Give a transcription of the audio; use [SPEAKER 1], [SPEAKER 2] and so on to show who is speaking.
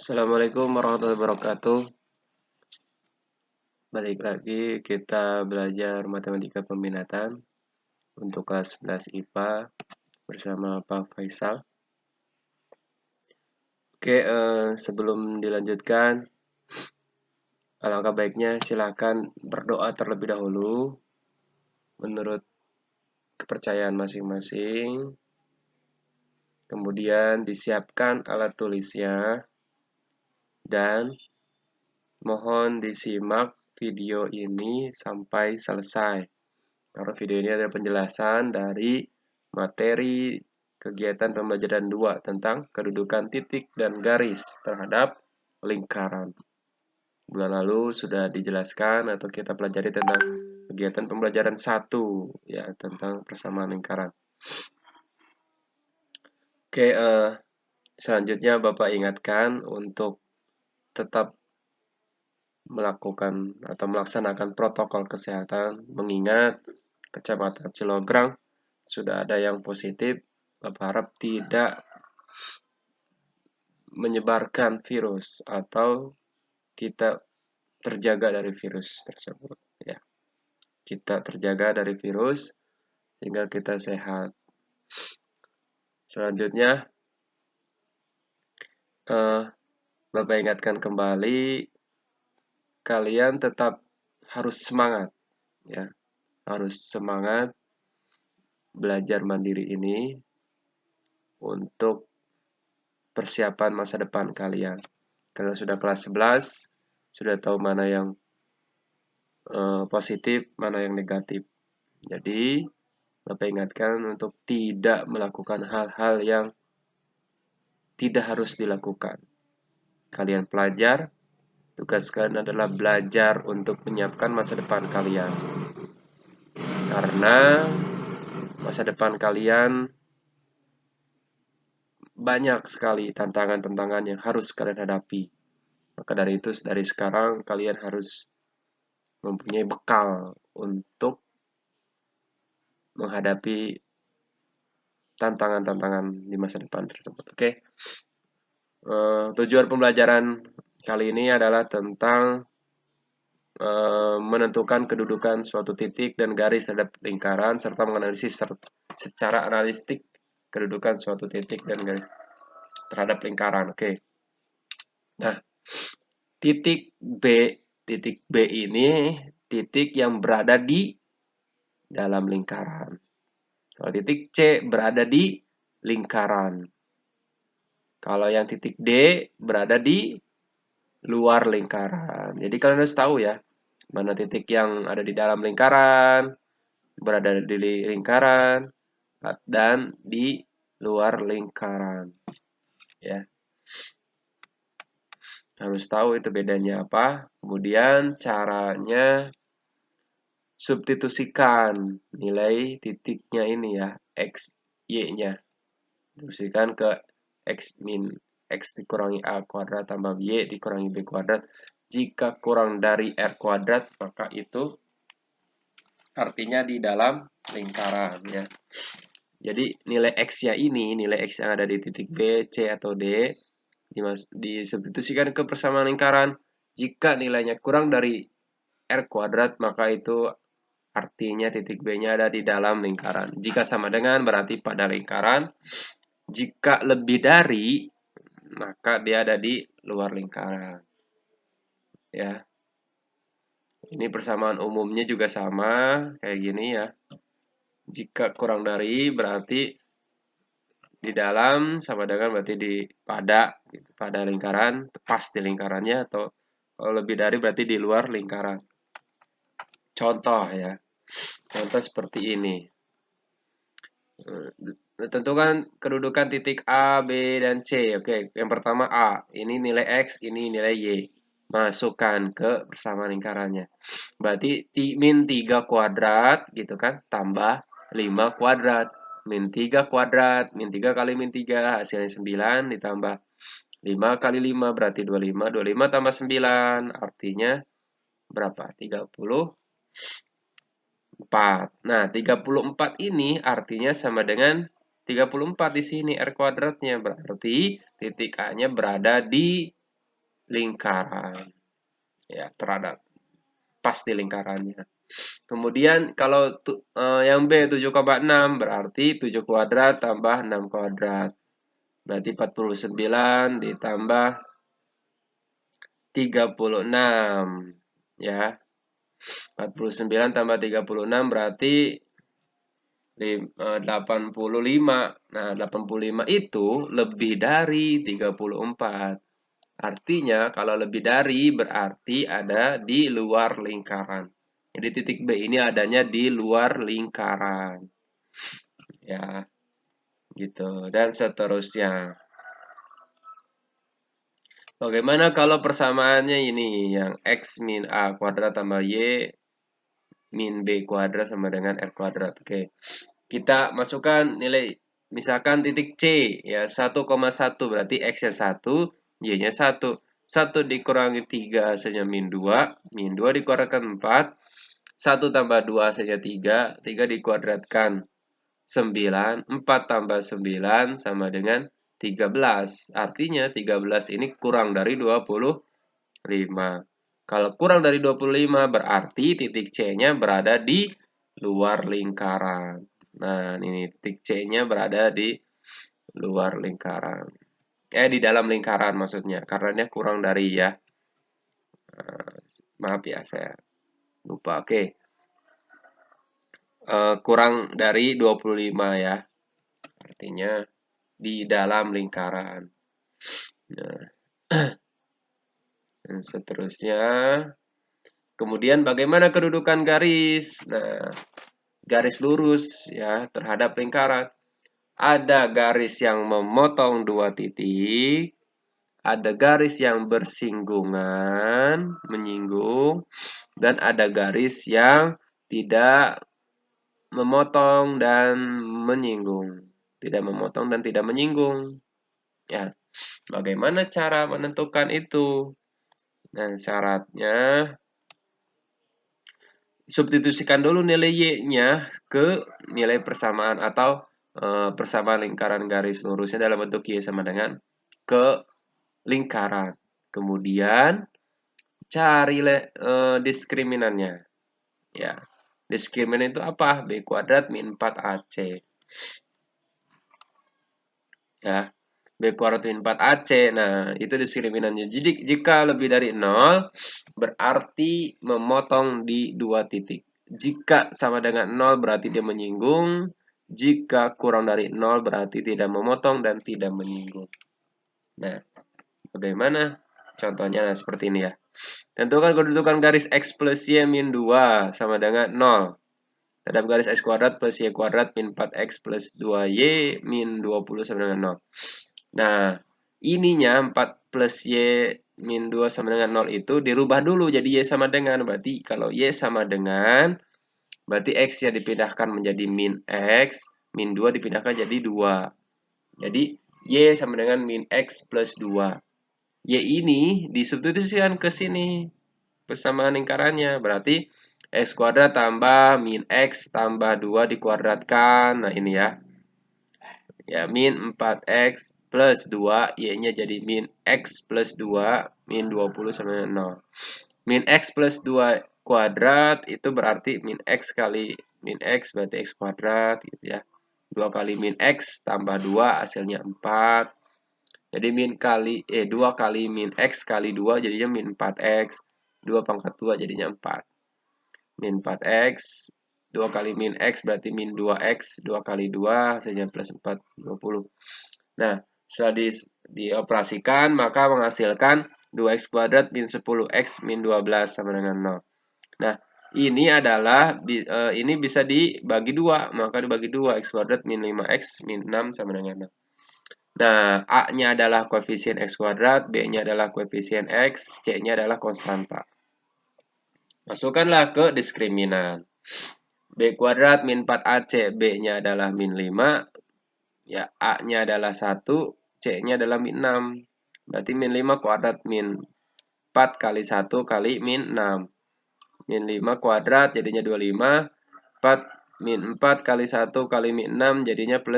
[SPEAKER 1] Assalamualaikum warahmatullahi wabarakatuh. Balik lagi kita belajar matematika peminatan untuk kelas 11 IPA bersama Pak Faisal. Oke, sebelum dilanjutkan, alangkah baiknya silakan berdoa terlebih dahulu menurut kepercayaan masing-masing. Kemudian disiapkan alat tulisnya dan mohon disimak video ini sampai selesai. Karena video ini adalah penjelasan dari materi kegiatan pembelajaran 2 tentang kedudukan titik dan garis terhadap lingkaran. Bulan lalu sudah dijelaskan atau kita pelajari tentang kegiatan pembelajaran 1 ya tentang persamaan lingkaran. Oke, selanjutnya Bapak ingatkan untuk tetap melakukan atau melaksanakan protokol kesehatan mengingat Kecamatan Cilograng sudah ada yang positif. Bapak harap tidak menyebarkan virus atau kita terjaga dari virus tersebut ya. Kita terjaga dari virus sehingga kita sehat. Selanjutnya Bapak ingatkan kembali, kalian tetap harus semangat ya. Harus semangat belajar mandiri ini untuk persiapan masa depan kalian. Karena sudah kelas 11, sudah tahu mana yang positif, mana yang negatif. Jadi, Bapak ingatkan untuk tidak melakukan hal-hal yang tidak harus dilakukan. Kalian pelajar, tugas kalian adalah belajar untuk menyiapkan masa depan kalian. Karena masa depan kalian banyak sekali tantangan-tantangan yang harus kalian hadapi. Maka dari itu, dari sekarang kalian harus mempunyai bekal untuk menghadapi tantangan-tantangan di masa depan tersebut. Oke. Tujuan pembelajaran kali ini adalah tentang menentukan kedudukan suatu titik dan garis terhadap lingkaran serta menganalisis secara analitik kedudukan suatu titik dan garis terhadap lingkaran. Oke. Nah, titik B ini titik yang berada di dalam lingkaran. Kalau titik C berada di lingkaran. Kalau yang titik D berada di luar lingkaran. Jadi kalian harus tahu ya, mana titik yang ada di dalam lingkaran, berada di lingkaran, dan di luar lingkaran. Ya. Harus tahu itu bedanya apa. Kemudian caranya substitusikan nilai titiknya ini ya, X, Y-nya. Substitusikan ke X min X dikurangi A kuadrat tambah Y dikurangi B kuadrat. Jika kurang dari R kuadrat, maka itu artinya di dalam lingkaran ya. Jadi nilai X-nya ini, nilai X yang ada di titik B, C, atau D, disubstitusikan ke persamaan lingkaran. Jika nilainya kurang dari R kuadrat, maka itu artinya titik B-nya ada di dalam lingkaran. Jika sama dengan berarti pada lingkaran. Jika lebih dari, maka dia ada di luar lingkaran. Ya. Ini persamaan umumnya juga sama, kayak gini ya. Jika kurang dari berarti di dalam sama dengan berarti di pada lingkaran, pas di lingkarannya, atau kalau lebih dari berarti di luar lingkaran. Contoh ya. Contoh seperti ini. Tentukan kedudukan titik A, B, dan C. Oke, yang pertama A. Ini nilai X, ini nilai Y. Masukkan ke persamaan lingkarannya. Berarti min 3 kuadrat gitu kan, tambah 5 kuadrat. Min 3 kuadrat, min 3 kali min 3 hasilnya 9 ditambah 5 kali 5 berarti 25. 25 tambah 9 artinya berapa? 34. Nah, 34 ini artinya sama dengan 34 di sini R kuadratnya. Berarti titik A-nya berada di lingkaran. Ya, terhadap pasti lingkarannya. Kemudian kalau yang B 7,6 berarti 7 kuadrat tambah 6 kuadrat. Berarti 49 ditambah 36 ya. 49 tambah 36 berarti 85. Nah, 85 itu lebih dari 34. Artinya kalau lebih dari berarti ada di luar lingkaran. Jadi titik B ini adanya di luar lingkaran. Ya, gitu. Dan seterusnya. Bagaimana kalau persamaannya ini yang X min A kuadrat tambah Y min B kuadrat sama dengan R kuadrat. Oke. Kita masukkan nilai misalkan titik C ya 1,1 berarti X-nya 1, Y-nya 1. 1 dikurangi 3 hasilnya min 2, min 2 dikuadratkan 4, 1 tambah 2 hasilnya 3, 3 dikuadratkan 9, 4 tambah 9 sama dengan 13. Artinya 13 ini kurang dari 25. Kalau kurang dari 25 berarti titik C-nya berada di luar lingkaran. Nah, ini titik C-nya berada di luar lingkaran. Di dalam lingkaran maksudnya. Karena ini kurang dari ya. Maaf ya, saya lupa. Oke. Kurang dari 25 ya. Artinya di dalam lingkaran. Nah, dan seterusnya. Kemudian bagaimana kedudukan garis? Nah, garis lurus ya terhadap lingkaran. Ada garis yang memotong dua titik, ada garis yang bersinggungan, menyinggung, dan ada garis yang tidak memotong dan menyinggung. Tidak memotong dan tidak menyinggung. Ya, bagaimana cara menentukan itu? Nah, syaratnya substitusikan dulu nilai Y-nya ke nilai persamaan atau persamaan lingkaran garis lurusnya dalam bentuk Y sama dengan ke lingkaran. Kemudian cari diskriminannya. Ya, diskriminan itu apa? B kuadrat min 4AC. Ya, B kuadrat min 4AC. Nah, itu diskriminannya. Jadi jika lebih dari 0 berarti memotong di dua titik. Jika sama dengan 0 berarti dia menyinggung. Jika kurang dari 0 berarti tidak memotong dan tidak menyinggung. Nah, bagaimana? Contohnya seperti ini ya. Tentukan kedudukan garis X plus Y min 2 sama dengan 0. Terhadap garis X kuadrat plus Y kuadrat min 4X plus 2Y min 20 sama dengan 0. Nah, ininya 4 plus Y min 2 sama dengan 0 itu dirubah dulu jadi Y sama dengan. Berarti kalau Y sama dengan, berarti X-nya dipindahkan menjadi min X, min 2 dipindahkan jadi 2. Jadi Y sama dengan min X plus 2. Y ini disubstitusikan ke sini. Persamaan lingkarannya. Berarti X kuadrat tambah min X tambah 2 dikuadratkan. Nah ini ya. Ya min 4X plus 2. Y-nya jadi min X plus 2. Min 20 sama dengan 0. Min X plus 2 kuadrat itu berarti min X kali min X berarti X kuadrat gitu ya. 2 kali min X tambah 2 hasilnya 4. Jadi 2 kali min X kali 2 jadinya min 4X. 2 pangkat 2 jadinya 4. Min 4X. 2 kali min X berarti min 2X. 2 kali 2 hasilnya plus 4. 20. Nah, setelah dioperasikan maka menghasilkan 2X kuadrat min 10X min 12 sama dengan 0. Nah, ini adalah ini bisa dibagi 2. Maka dibagi 2. X kuadrat min 5X min 6 sama dengan 0. Nah, A-nya adalah koefisien X kuadrat, B-nya adalah koefisien X, C-nya adalah konstanta. Masukkanlah ke diskriminan. B kuadrat min 4AC, B-nya adalah min 5, ya A-nya adalah 1, C-nya adalah min 6. Berarti min 5 kuadrat min 4 kali 1 kali min 6. Min 5 kuadrat jadinya 25, 4 min 4 kali 1 kali min 6 jadinya plus